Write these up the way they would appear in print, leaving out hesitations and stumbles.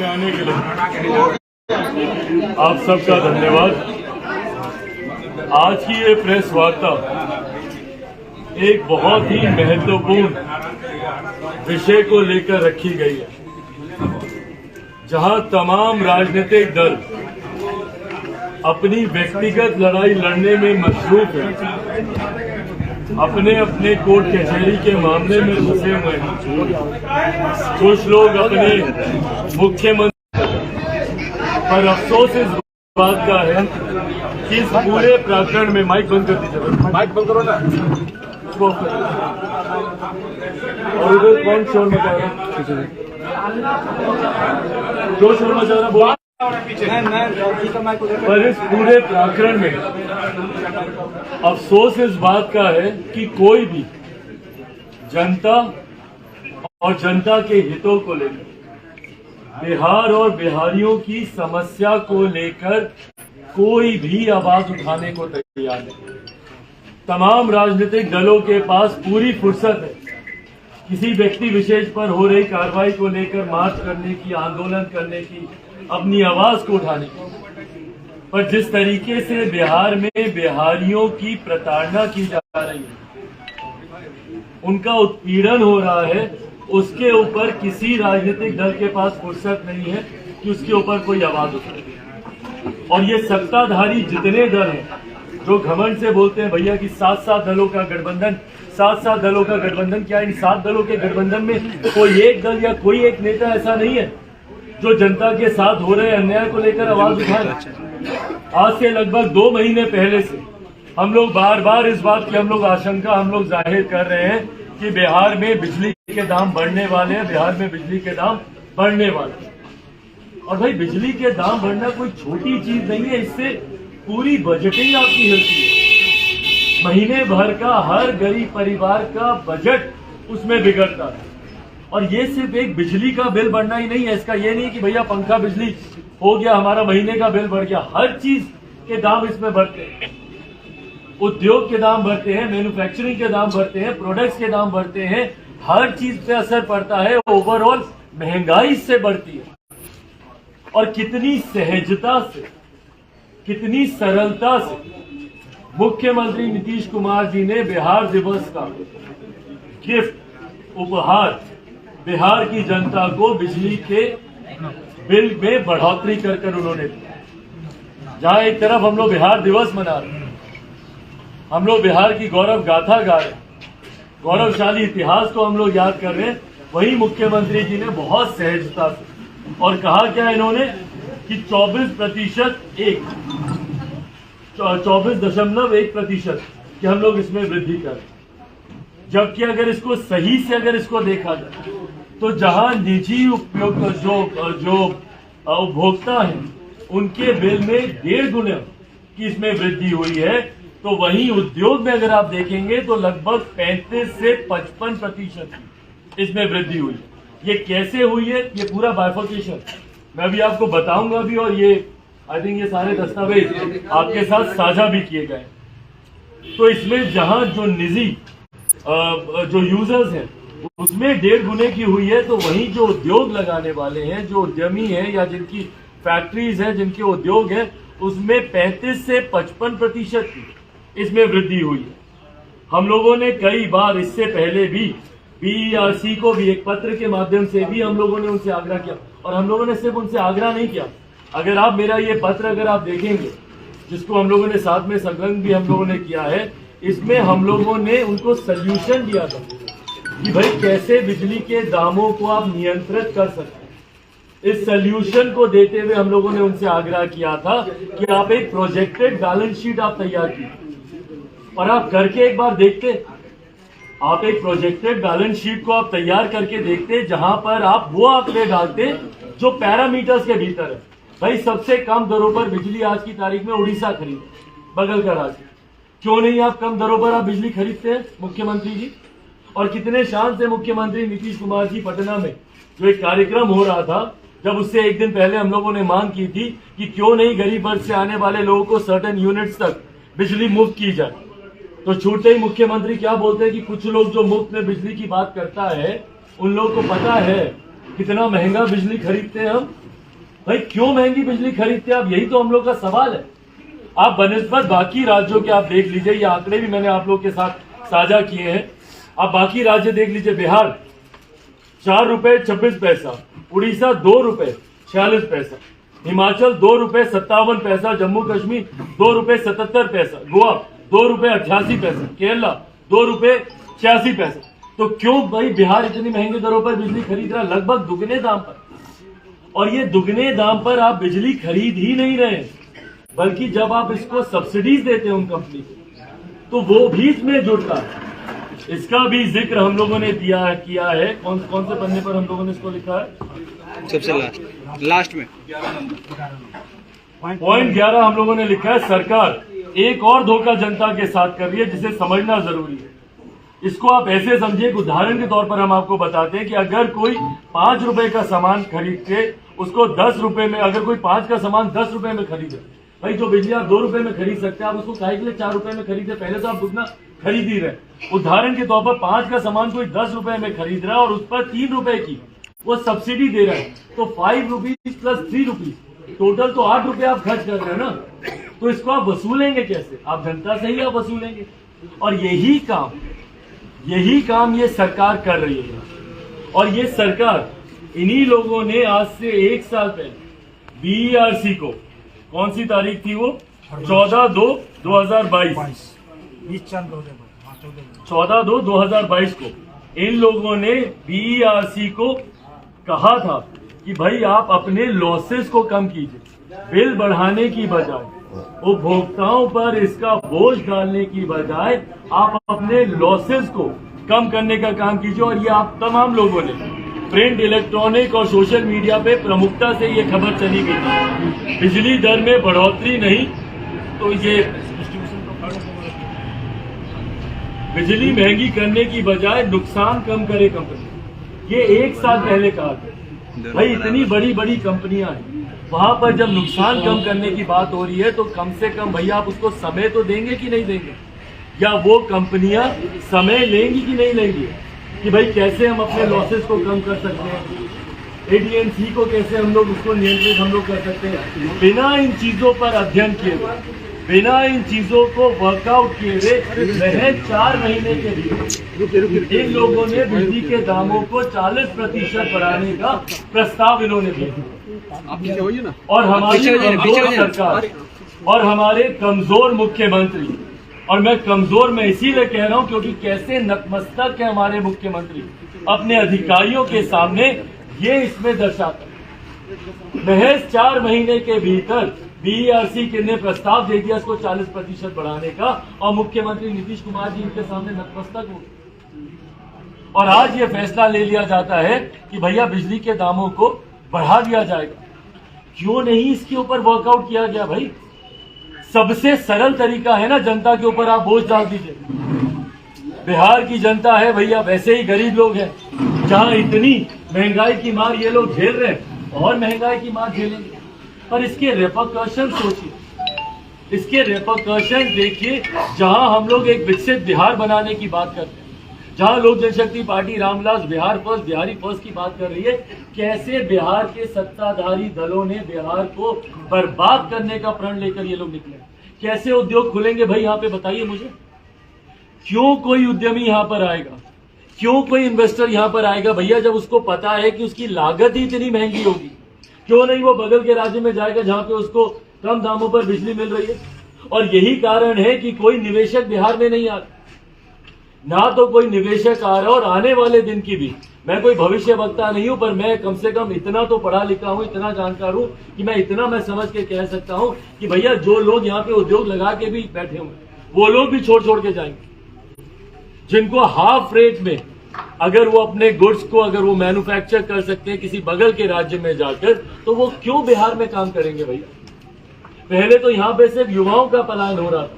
में आने के लिए आप सबका धन्यवाद। आज की ये प्रेस वार्ता एक बहुत ही महत्वपूर्ण विषय को लेकर रखी गई है, जहां तमाम राजनीतिक दल अपनी व्यक्तिगत लड़ाई लड़ने में मशरूफ है, अपने अपने कोर्ट कचहरी के मामले में फंसे हुए हैं। कुछ लोग अपने मुख्यमंत्री पर अफसोस इस बात का है कि इस पूरे प्रकरण में माइक बंद कर दीजिए, माइक बंद करो ना। और उधर कौन शोर मचा रहा है? जो शोर मचा रहा बोला। पर इस पूरे प्रकरण में अफसोस इस बात का है कि कोई भी जनता और जनता के हितों को लेकर, बिहार और बिहारियों की समस्या को लेकर कोई भी आवाज उठाने को तैयार नहीं। तमाम राजनीतिक दलों के पास पूरी फुर्सत है किसी व्यक्ति विशेष पर हो रही कार्रवाई को लेकर मार्च करने की, आंदोलन करने की, अपनी आवाज को उठाने की। पर जिस तरीके से बिहार में बिहारियों की प्रताड़ना की जा रही है, उनका उत्पीड़न हो रहा है, उसके ऊपर किसी राजनीतिक दल के पास फुर्सत नहीं है कि उसके ऊपर कोई आवाज उठाए। और ये सत्ताधारी जितने दल हैं जो घमंड से बोलते हैं भैया कि 7 दलों का गठबंधन, 7 दलों का गठबंधन, क्या इन 7 दलों के गठबंधन में कोई एक दल या कोई एक नेता ऐसा नहीं है जो जनता के साथ हो रहे अन्याय को लेकर आवाज उठाए? आज से लगभग 2 महीने पहले से हम लोग बार बार इस बात की हम लोग आशंका जाहिर कर रहे हैं कि बिहार में बिजली के दाम बढ़ने वाले हैं, बिहार में बिजली के दाम बढ़ने वाले हैं। और भाई बिजली के दाम बढ़ना कोई छोटी चीज नहीं है, इससे पूरी बजटिंग आपकी हिलती है। महीने भर का हर गरीब परिवार का बजट उसमें बिगड़ता है। और ये सिर्फ एक बिजली का बिल बढ़ना ही नहीं है, इसका ये नहीं कि भैया पंखा बिजली हो गया हमारा महीने का बिल बढ़ गया। हर चीज के दाम इसमें बढ़ते हैं, उद्योग के दाम बढ़ते हैं, मैन्युफैक्चरिंग के दाम बढ़ते हैं, प्रोडक्ट्स के दाम बढ़ते हैं, हर चीज पे असर पड़ता है। ओवरऑल महंगाई इससे बढ़ती है। और कितनी सहजता से, कितनी सरलता से मुख्यमंत्री नीतीश कुमार जी ने बिहार दिवस का गिफ्ट, उपहार बिहार की जनता को बिजली के बिल में बढ़ोतरी कर उन्होंने दिया। जहां एक तरफ हम लोग बिहार दिवस मना रहे हैं, हम लोग बिहार की गौरव गाथा गा रहे हैं, गौरवशाली इतिहास को हम लोग याद कर रहे हैं, वहीं मुख्यमंत्री जी ने बहुत सहजता से और कहा क्या इन्होंने कि 24.1% कि हम लोग इसमें वृद्धि करें। जबकि अगर इसको सही से इसको देखा जाए तो जहां निजी उपयोग जो उपभोक्ता हैं उनके बिल में 1.5 गुना की इसमें वृद्धि हुई है, तो वहीं उद्योग में अगर आप देखेंगे तो लगभग 35 से 55% इसमें वृद्धि हुई है। ये कैसे हुई है, ये पूरा बाइफर्केशन मैं भी आपको बताऊंगा भी, और ये आई थिंक ये सारे दस्तावेज आपके साथ साझा भी किए गए। तो इसमें जहां जो निजी जो यूजर्स हैं उसमें 1.5 गुने की हुई है, तो वहीं जो उद्योग लगाने वाले हैं, जो उद्यमी हैं या जिनकी फैक्ट्रीज हैं, जिनके उद्योग हैं, उसमें 35 से 55% की इसमें वृद्धि हुई है। हम लोगों ने कई बार इससे पहले भी BERC को भी एक पत्र के माध्यम से भी हम लोगों ने उनसे आग्रह किया, और हम लोगों ने सिर्फ उनसे आग्रह नहीं किया। अगर आप मेरा ये पत्र अगर आप देखेंगे, जिसको हम लोगों ने साथ में संलग्न भी हम लोगों ने किया है, इसमें हम लोगों ने उनको सल्यूशन दिया था कि भाई कैसे बिजली के दामों को आप नियंत्रित कर सकते हैं। इस सल्यूशन को देते हुए हम लोगों ने उनसे आग्रह किया था कि आप एक प्रोजेक्टेड बैलेंस शीट आप तैयार कीजिए, और आप करके एक बार देखते, आप एक प्रोजेक्टेड बैलेंस शीट को आप तैयार करके देखते जहां पर आप वो आंकड़े डालते जो पैरामीटर्स के भीतर है। भाई सबसे कम दरों पर बिजली आज की तारीख में उड़ीसा खरीदे, बगल का राज्य। क्यों नहीं आप कम दरों पर आप बिजली खरीदते हैं मुख्यमंत्री जी? और कितने शान से मुख्यमंत्री नीतीश कुमार जी पटना में जो एक कार्यक्रम हो रहा था, जब उससे एक दिन पहले हम लोगों ने मांग की थी कि क्यों नहीं गरीब वर्ग से आने वाले लोगों को सर्टेन यूनिट्स तक बिजली मुफ्त की जाए, तो छूटते ही मुख्यमंत्री क्या बोलते हैं कि कुछ लोग जो मुफ्त में बिजली की बात करता है, उन लोगों को पता है कितना महंगा बिजली खरीदते हैं हम। भाई क्यों महंगी बिजली खरीदते हैं आप, यही तो हम लोग का सवाल है। आप बनिस्बत बाकी राज्यों के आप देख लीजिए, ये आंकड़े भी मैंने आप लोग के साथ साझा किए हैं। आप बाकी राज्य देख लीजिए, बिहार 4 रुपए 26 पैसा, उड़ीसा 2 रुपए 46 पैसा, हिमाचल 2 रुपए 57 पैसा, जम्मू कश्मीर 2 रुपए 77 पैसा, गोवा 2 रुपए 88 पैसा, केरला 2 रुपए 86 पैसा। तो क्यों भाई बिहार इतनी महंगे दरों पर बिजली खरीद रहा है, लगभग दुगने दाम पर। और ये दुगने दाम पर आप बिजली खरीद ही नहीं रहे, बल्कि जब आप इसको सब्सिडीज देते हैं उन कंपनी को, तो वो भी इसमें जुड़ता है। इसका भी जिक्र हम लोगों ने किया है। कौन से पन्ने पर हम लोगों ने इसको लिखा है? सबसे लास्ट में पॉइंट 11 हम लोगों ने लिखा है, सरकार एक और धोखा जनता के साथ कर रही है जिसे समझना जरूरी है। इसको आप ऐसे समझिए, उदाहरण के तौर पर हम आपको बताते हैं कि अगर कोई 5 रुपए का सामान खरीद के उसको 10 रुपए में, अगर कोई 5 का सामान 10 रुपए में खरीदे, भाई जो बिजली आप 2 रुपए में खरीद सकते हैं, आप उसको काहे के लिए 4 रुपए में खरीदे? पहले तो आप दुगना खरीद ही रहे। उदाहरण के तौर पर 5 का सामान कोई 10 रुपए में खरीद रहा है और उस पर 3 रुपए की वो सब्सिडी दे रहा है, तो 5 रुपीज प्लस 3 रुपीज, टोटल तो 8 रुपए आप खर्च कर रहे हैं ना। तो इसको आप वसूलेंगे कैसे? आप जनता से ही आप वसूलेंगे। और यही काम ये सरकार कर रही है। और ये सरकार, इन्हीं लोगों ने आज से 1 साल पहले बीईआरसी को, कौन सी तारीख थी वो? 14/2/2022, 14/2/2022 को इन लोगों ने बीईआरसी को कहा था कि भाई आप अपने लॉसेस को कम कीजिए, बिल बढ़ाने की बजाय, उपभोक्ताओं पर इसका बोझ डालने की बजाय आप अपने लॉसेस को कम करने का काम कीजिए। और ये आप तमाम लोगों ने प्रिंट, इलेक्ट्रॉनिक और सोशल मीडिया पे प्रमुखता से ये खबर चली गई थी, बिजली दर में बढ़ोतरी नहीं तो ये बिजली महंगी करने की बजाय नुकसान कम करे कंपनी। ये 1 साल पहले कहा था। भाई इतनी बड़ी बड़ी कंपनियां हैं, वहां पर जब नुकसान कम करने की बात हो रही है तो कम से कम भैया आप उसको समय तो देंगे कि नहीं देंगे? या वो कंपनियां समय लेंगी कि नहीं लेंगी कि भाई कैसे हम अपने लॉसेस को कम कर सकते हैं, एडीएमसी को कैसे हम लोग उसको नियंत्रित हम लोग कर सकते हैं। बिना इन चीजों पर अध्ययन किए हुए, बिना इन चीजों को वर्कआउट किए हुए महज 4 महीने के लिए इन लोगों ने बिजली के दामों को 40% बढ़ाने का प्रस्ताव इन्होंने दिया। और हमारी कमजोर सरकार और हमारे कमजोर मुख्यमंत्री, और मैं कमजोर में इसीलिए कह रहा हूं क्योंकि कैसे नतमस्तक है हमारे मुख्यमंत्री अपने अधिकारियों के सामने, ये इसमें दर्शाता है। महज 4 महीने के भीतर बीईआरसी ने प्रस्ताव दे दिया इसको 40% बढ़ाने का, और मुख्यमंत्री नीतीश कुमार जी इनके सामने नतमस्तक हो गए। और आज ये फैसला ले लिया जाता है कि भैया बिजली के दामों को बढ़ा दिया जाएगा। क्यों नहीं इसके ऊपर वर्कआउट किया गया? भाई सबसे सरल तरीका है ना, जनता के ऊपर आप बोझ डाल दीजिए। बिहार की जनता है भैया, वैसे ही गरीब लोग हैं, जहां इतनी महंगाई की मार ये लोग झेल रहे हैं और महंगाई की मार झेलेंगे। पर इसके रेपरकशन सोचिए, इसके रेपरकशन देखिए। जहां हम लोग एक विकसित बिहार बनाने की बात करते हैं, जहां Lok Janshakti party Ramvilas Bihar first, Bihari first की बात कर रही है, कैसे बिहार के सत्ताधारी दलों ने बिहार को बर्बाद करने का प्रण लेकर ये लोग निकले। कैसे उद्योग खुलेंगे भाई यहाँ पे, बताइए मुझे। क्यों कोई उद्यमी यहाँ पर आएगा, क्यों कोई इन्वेस्टर यहाँ पर आएगा भैया, जब उसको पता है कि उसकी लागत ही इतनी महंगी होगी? क्यों नहीं वो बगल के राज्य में जाएगा जहां पे उसको कम दामों पर बिजली मिल रही है? और यही कारण है कि कोई निवेशक बिहार में नहीं आ रहा, ना तो कोई निवेशक आ रहा। और आने वाले दिन की भी, मैं कोई भविष्य वक्ता नहीं हूं, पर मैं कम से कम इतना तो पढ़ा लिखा हूं, इतना जानकार हूं कि मैं इतना मैं समझ के कह सकता हूं कि भैया जो लोग यहाँ पे उद्योग लगा के भी बैठे हुए, वो लोग भी छोड़ के जाएंगे। जिनको हाफ रेट में अगर वो अपने गुड्स को अगर वो मैन्युफैक्चर कर सकते हैं किसी बगल के राज्य में जाकर, तो वो क्यों बिहार में काम करेंगे भैया? पहले तो यहाँ पे सिर्फ युवाओं का पलायन हो रहा था,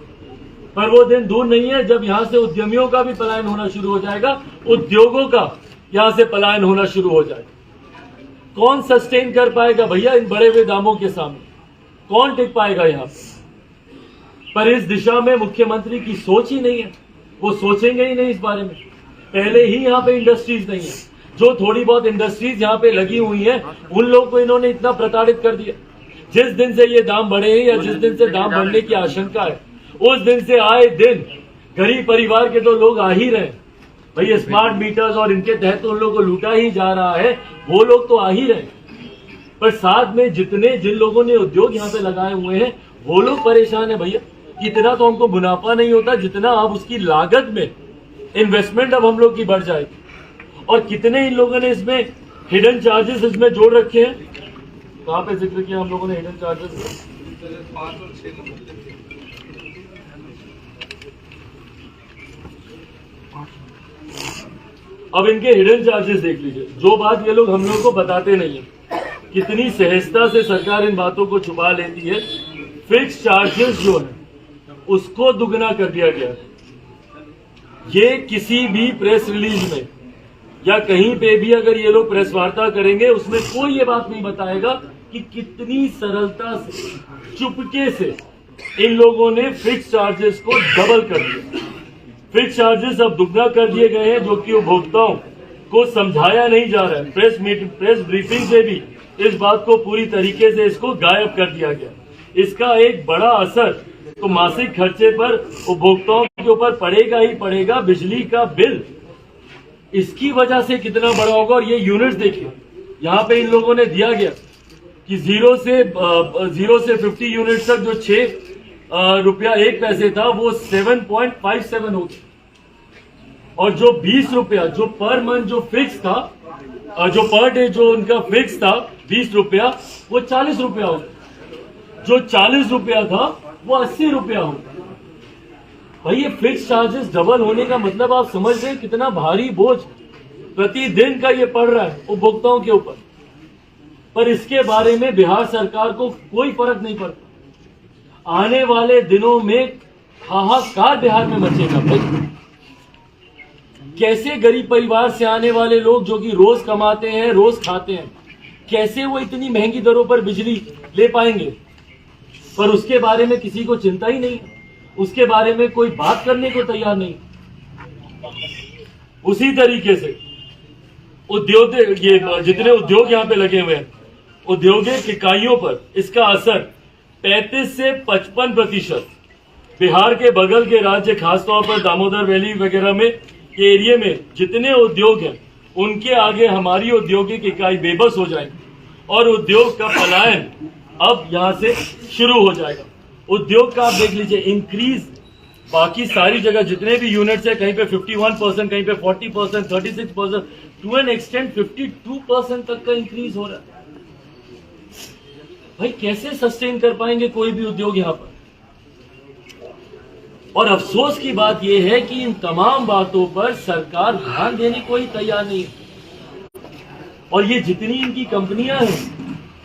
पर वो दिन दूर नहीं है जब यहाँ से उद्यमियों का भी पलायन होना शुरू हो जाएगा, उद्योगों का यहाँ से पलायन होना शुरू हो जाएगा। कौन सस्टेन कर पाएगा भैया इन बढ़े हुए दामों के सामने? कौन टिक पाएगा यहाँ पर? इस दिशा में मुख्यमंत्री की सोच ही नहीं है, वो सोचेंगे ही नहीं इस बारे में। पहले ही यहाँ पे इंडस्ट्रीज नहीं है, जो थोड़ी बहुत इंडस्ट्रीज यहाँ पे लगी हुई हैं, उन लोगों को इन्होंने इतना प्रताड़ित कर दिया। जिस दिन से ये दाम बढ़े हैं या जिस दिन से दाम बढ़ने की आशंका है, उस दिन से आए दिन गरीब परिवार के तो लोग आ ही रहे हैं। भाई स्मार्ट मीटर्स और इनके तहत तो उन लोगों को लूटा ही जा रहा है, वो लोग तो आ ही रहे हैं, पर साथ में जिन लोगों ने उद्योग यहाँ पे लगाए हुए हैं वो लोग परेशान है। भैया इतना तो हमको मुनाफा नहीं होता जितना अब उसकी लागत में इन्वेस्टमेंट अब हम लोग की बढ़ जाएगी। और कितने इन लोगों ने इसमें हिडन चार्जेस इसमें जोड़ रखे हैं। कहाँ पे जिक्र किया हम लोगों ने हिडन चार्जेस? अब इनके हिडन चार्जेस देख लीजिए। जो बात ये लोग हम लोग को बताते नहीं है, कितनी सहजता से सरकार इन बातों को छुपा लेती है। फिक्स चार्जेस जो है उसको दुगना कर दिया गया है। ये किसी भी प्रेस रिलीज में या कहीं पे भी अगर ये लोग प्रेस वार्ता करेंगे उसमें कोई ये बात नहीं बताएगा कि कितनी सरलता से चुपके से इन लोगों ने फिक्स चार्जेस को डबल कर दिया। फिक्स चार्जेस अब दुगना कर दिए गए हैं, जो कि उपभोक्ताओं को समझाया नहीं जा रहा है। प्रेस ब्रीफिंग से भी इस बात को पूरी तरीके से इसको गायब कर दिया गया। इसका एक बड़ा असर तो मासिक खर्चे पर उपभोक्ताओं के ऊपर पड़ेगा ही पड़ेगा। बिजली का बिल इसकी वजह से कितना बड़ा होगा। और ये यूनिट्स देखिए, यहाँ पे इन लोगों ने दिया गया कि 0 से 50 यूनिट तक जो 6 रुपया 1 पैसे था वो 7.57 हो गया। और जो 20 रुपया जो पर मंथ जो फिक्स था, जो पर डे जो उनका फिक्स था 20 रुपया, वो 40 रुपया हो गया। जो 40 रुपया था वो 80 रुपया हो गया। भाई ये फिक्स चार्जेस डबल होने का मतलब आप समझ रहे हैं कितना भारी बोझ प्रतिदिन का ये पड़ रहा है उपभोक्ताओं के ऊपर। पर इसके बारे में बिहार सरकार को कोई फर्क नहीं पड़ता। आने वाले दिनों में हाहाकार बिहार में मचेगा। भाई कैसे गरीब परिवार से आने वाले लोग जो कि रोज कमाते हैं, रोज खाते हैं, कैसे वो इतनी महंगी दरों पर बिजली ले पाएंगे? पर उसके बारे में किसी को चिंता ही नहीं, उसके बारे में कोई बात करने को तैयार नहीं। उसी तरीके से उद्योग, ये जितने उद्योग यहाँ पे लगे हुए हैं, औद्योगिक इकाइयों पर इसका असर 35 से 55%। बिहार के बगल के राज्य, खासतौर पर दामोदर वैली वगैरह में के एरिया में जितने उद्योग हैं, उनके आगे हमारी औद्योगिक इकाई बेबस हो जाएंगी और उद्योग का पलायन अब यहां से शुरू हो जाएगा। उद्योग का आप देख लीजिए इंक्रीज, बाकी सारी जगह जितने भी यूनिट्स है, कहीं पे 51%, कहीं पे 40%, 36%, टू एन एक्सटेंट 52% तक का इंक्रीज हो रहा है। भाई कैसे सस्टेन कर पाएंगे कोई भी उद्योग यहाँ पर? और अफसोस की बात यह है कि इन तमाम बातों पर सरकार ध्यान देने को ही तैयार नहीं है। और ये जितनी इनकी कंपनियां हैं,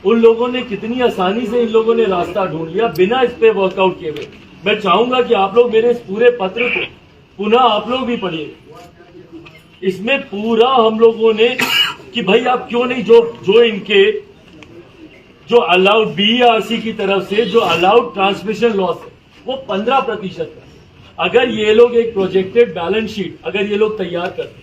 उन लोगों ने कितनी आसानी से इन लोगों ने रास्ता ढूंढ लिया बिना इस पे वर्कआउट किए हुए। मैं चाहूंगा कि आप लोग मेरे इस पूरे पत्र को पुनः आप लोग भी पढ़िए। इसमें पूरा हम लोगों ने कि भाई आप क्यों नहीं जो इनके जो अलाउड बीईआरसी की तरफ से जो अलाउड ट्रांसमिशन लॉस है वो 15% है। अगर ये लोग एक प्रोजेक्टेड बैलेंस शीट अगर ये लोग तैयार करते,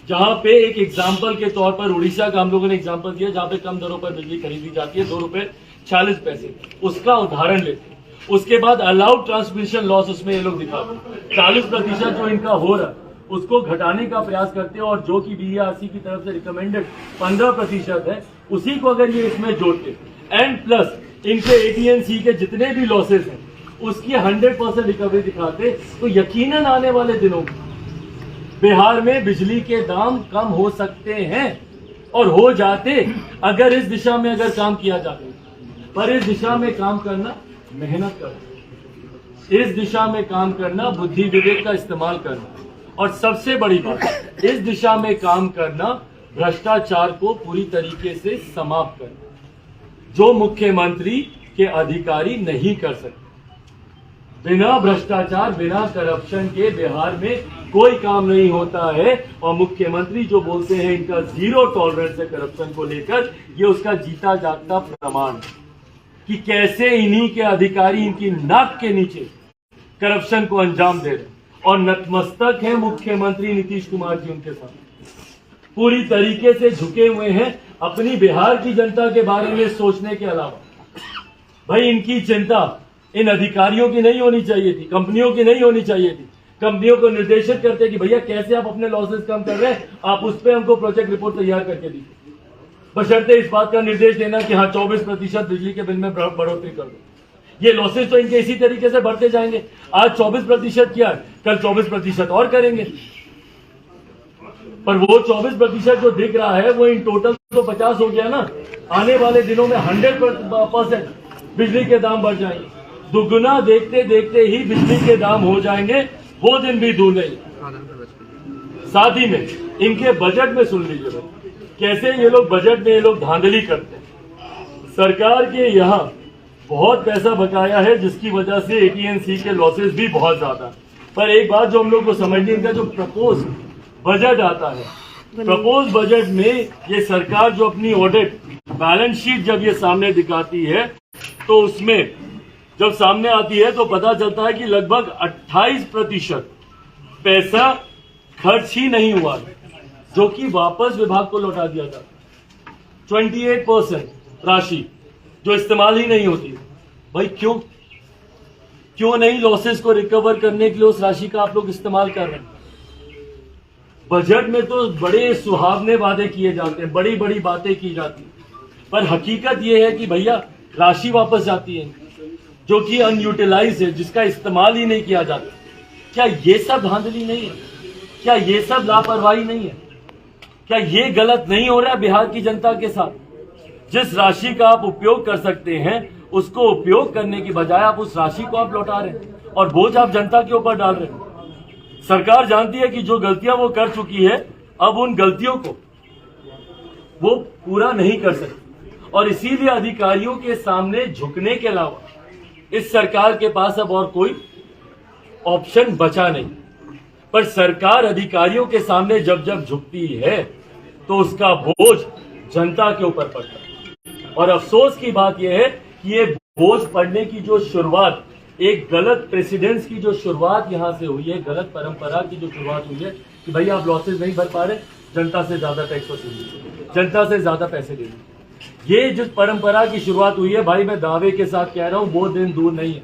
जहां पे एक एग्जाम्पल के तौर पर उड़ीसा का हम लोगों ने एग्जाम्पल दिया, जहां पे कम दरों पर बिजली खरीदी जाती है 2 रुपए 40 पैसे, उसका उदाहरण लेते। उसके बाद अलाउड ट्रांसमिशन लॉस उसमें ये लोग दिखाते 40% जो इनका हो रहा है उसको घटाने का प्रयास करते हैं, और जो कि बीईआरसी की तरफ से रिकमेंडेड 15% है उसी को अगर ये इसमें जोड़ते एंड प्लस इनके एटीएनसी के जितने भी लॉसेस हैं उसकी 100% रिकवरी दिखाते, तो यकीनन आने वाले दिनों में बिहार में बिजली के दाम कम हो सकते हैं और हो जाते अगर इस दिशा में अगर काम किया जाए। पर इस दिशा में काम करना मेहनत करना, इस दिशा में काम करना बुद्धि विवेक का इस्तेमाल करना, और सबसे बड़ी बात इस दिशा में काम करना भ्रष्टाचार को पूरी तरीके से समाप्त करना, जो मुख्यमंत्री के अधिकारी नहीं कर सकते। बिना भ्रष्टाचार बिना करप्शन के बिहार में कोई काम नहीं होता है। और मुख्यमंत्री जो बोलते हैं इनका 0 टॉलरेंस है करप्शन को लेकर, ये उसका जीता जागता प्रमाण है कि कैसे इन्हीं के अधिकारी इनकी नाक के नीचे करप्शन को अंजाम दे रहे, और नतमस्तक है मुख्यमंत्री नीतीश कुमार जी उनके साथ। पूरी तरीके से झुके हुए हैं अपनी बिहार की जनता के बारे में सोचने के अलावा। भाई इनकी चिंता इन अधिकारियों की नहीं होनी चाहिए थी, कंपनियों की नहीं होनी चाहिए थी। कंपनियों को निर्देशित करते कि भैया कैसे आप अपने लॉसेस कम कर रहे हैं, आप उस पर हमको प्रोजेक्ट रिपोर्ट तैयार करके दीजिए, बशर्ते इस बात का निर्देश देना कि हाँ 24% बिजली के बिल में बढ़ोतरी कर दो। ये लॉसेस तो इनके इसी तरीके से बढ़ते जाएंगे। आज 24% किया, कल 24% और करेंगे, पर वो 24% जो दिख रहा है वो इन टोटल तो 50 हो गया ना। आने वाले दिनों में 100% बिजली के दाम बढ़ जाएंगे, दुगुना देखते देखते ही बिजली के दाम हो जाएंगे, वो दिन भी दूर नहीं। साथ ही में इनके बजट में सुन लीजिए भाई कैसे ये लोग बजट में ये लोग धांधली करते हैं। सरकार के यहाँ बहुत पैसा बकाया है जिसकी वजह से एटीएनसी के लॉसेस भी बहुत ज्यादा। पर एक बात जो हम लोग को समझनी है, जो प्रपोज बजट आता है, प्रपोज बजट में ये सरकार जो अपनी ऑडिट बैलेंस शीट जब ये सामने दिखाती है तो उसमें जब सामने आती है तो पता चलता है कि लगभग 28% पैसा खर्च ही नहीं हुआ, जो कि वापस विभाग को लौटा दिया जाता। 28% राशि जो इस्तेमाल ही नहीं होती। भाई क्यों नहीं लॉसेस को रिकवर करने के लिए उस राशि का आप लोग इस्तेमाल कर रहे हैं? बजट में तो बड़े सुहावने वादे किए जाते हैं, बड़ी बड़ी बातें की जाती हैं, पर हकीकत यह है कि भैया राशि वापस जाती है जो कि अनयूटिलाइज है, जिसका इस्तेमाल ही नहीं किया जाता। क्या ये सब धांधली नहीं है? क्या ये सब लापरवाही नहीं है? क्या ये गलत नहीं हो रहा है बिहार की जनता के साथ? जिस राशि का आप उपयोग कर सकते हैं उसको उपयोग करने की बजाय आप उस राशि को आप लौटा रहे हैं और बोझ आप जनता के ऊपर डाल रहे हैं। सरकार जानती है कि जो गलतियां वो कर चुकी है, अब उन गलतियों को वो पूरा नहीं कर सकती और इसीलिए अधिकारियों के सामने झुकने के अलावा इस सरकार के पास अब और कोई ऑप्शन बचा नहीं। पर सरकार अधिकारियों के सामने जब जब झुकती है तो उसका बोझ जनता के ऊपर पड़ता है। और अफसोस की बात यह है कि ये बोझ पड़ने की जो शुरुआत, एक गलत प्रेसिडेंस की जो शुरुआत यहां से हुई है, गलत परंपरा की जो शुरुआत हुई है कि भैया आप लॉसेस नहीं भर पा रहे, जनता से ज्यादा टैक्स वसूल लीजिए, जनता से ज्यादा पैसे ले लीजिए। ये जिस परंपरा की शुरुआत हुई है, भाई मैं दावे के साथ कह रहा हूं वो दिन दूर नहीं है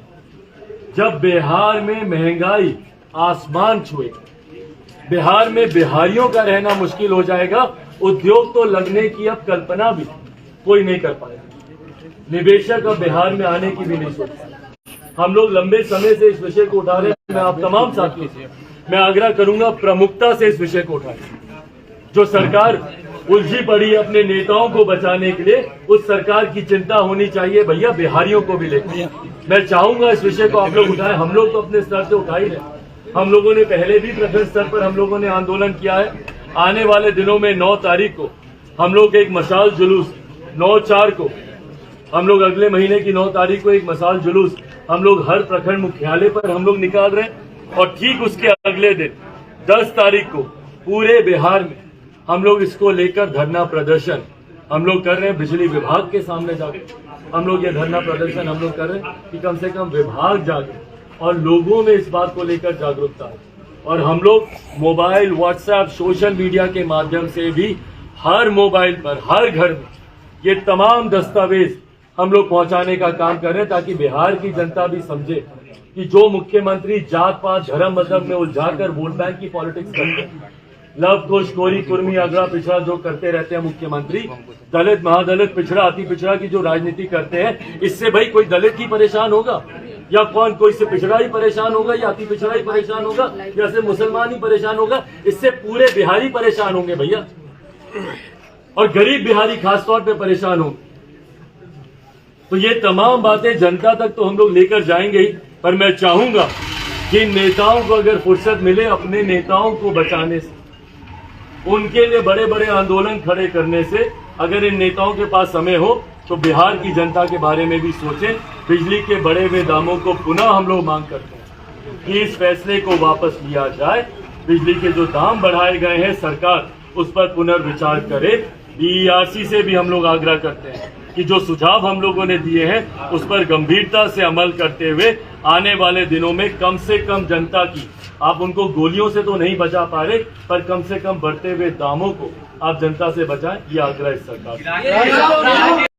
जब बिहार में महंगाई आसमान छुए, बिहार में बिहारियों का रहना मुश्किल हो जाएगा, उद्योग तो लगने की अब कल्पना भी कोई नहीं कर पाएगा, निवेशक अब बिहार में आने की भी नहीं सोचता। हम लोग लंबे समय से इस विषय को उठा रहे हैं, मैं आप तमाम साथियों से मैं आग्रह करूंगा प्रमुखता से इस विषय को उठाएं। जो सरकार उलझी पड़ी है अपने नेताओं को बचाने के लिए, उस सरकार की चिंता होनी चाहिए भैया बिहारियों को भी लेकर। मैं चाहूंगा इस विषय को आप लोग उठाएं, हम लोग तो अपने स्तर से उठा ही रहे। हम लोगों ने पहले भी प्रखंड स्तर पर हम लोगों ने आंदोलन किया है। आने वाले दिनों में 9 तारीख को हम लोग एक मशाल जुलूस, 9/4 को हम लोग अगले महीने की 9 तारीख को एक मशाल जुलूस हम लोग हर प्रखंड मुख्यालय पर हम लोग निकाल रहे हैं और ठीक उसके अगले दिन 10 तारीख को पूरे बिहार में हम लोग इसको लेकर धरना प्रदर्शन हम लोग कर रहे हैं बिजली विभाग के सामने जाकर। हम लोग ये धरना प्रदर्शन हम लोग कर रहे हैं कि कम से कम विभाग जागे और लोगों में इस बात को लेकर जागरूकता है। और हम लोग मोबाइल, व्हाट्सएप, सोशल मीडिया के माध्यम से भी हर मोबाइल पर, हर घर में ये तमाम दस्तावेज हम लोग पहुंचाने का काम कर रहे हैं ताकि बिहार की जनता भी समझे कि जो मुख्यमंत्री जात पात धर्म मजहब में उलझाकर वोट बैंक की पॉलिटिक्स करते हैं, लव कुश, कोरी, कुर्मी, अगड़ा पिछड़ा जो करते रहते हैं मुख्यमंत्री, दलित, महादलित, पिछड़ा, अति पिछड़ा की जो राजनीति करते हैं, इससे भाई कोई दलित ही परेशान होगा या कोई से पिछड़ा ही परेशान होगा या अति पिछड़ा ही परेशान होगा या से मुसलमान ही परेशान होगा? इससे पूरे बिहारी परेशान होंगे भैया, और गरीब बिहारी खासतौर पे परेशान होंगे। तो ये तमाम बातें जनता तक तो हम लोग लेकर जाएंगे ही, पर मैं चाहूंगा कि नेताओं को अगर फुर्सत मिले अपने नेताओं को बचाने से, उनके लिए बड़े बड़े आंदोलन खड़े करने से, अगर इन नेताओं के पास समय हो तो बिहार की जनता के बारे में भी सोचें। बिजली के बढ़े हुए दामों को पुनः हम लोग मांग करते हैं कि इस फैसले को वापस लिया जाए। बिजली के जो दाम बढ़ाए गए हैं सरकार उस पर पुनर्विचार करे। बीईआरसी से भी हम लोग आग्रह करते हैं कि जो सुझाव हम लोगों ने दिए हैं उस पर गंभीरता से अमल करते हुए आने वाले दिनों में कम से कम जनता की आप उनको गोलियों से तो नहीं बचा पा रहे, पर कम से कम बढ़ते हुए दामों को आप जनता से बचाएं, ये आग्रह है सरकार से।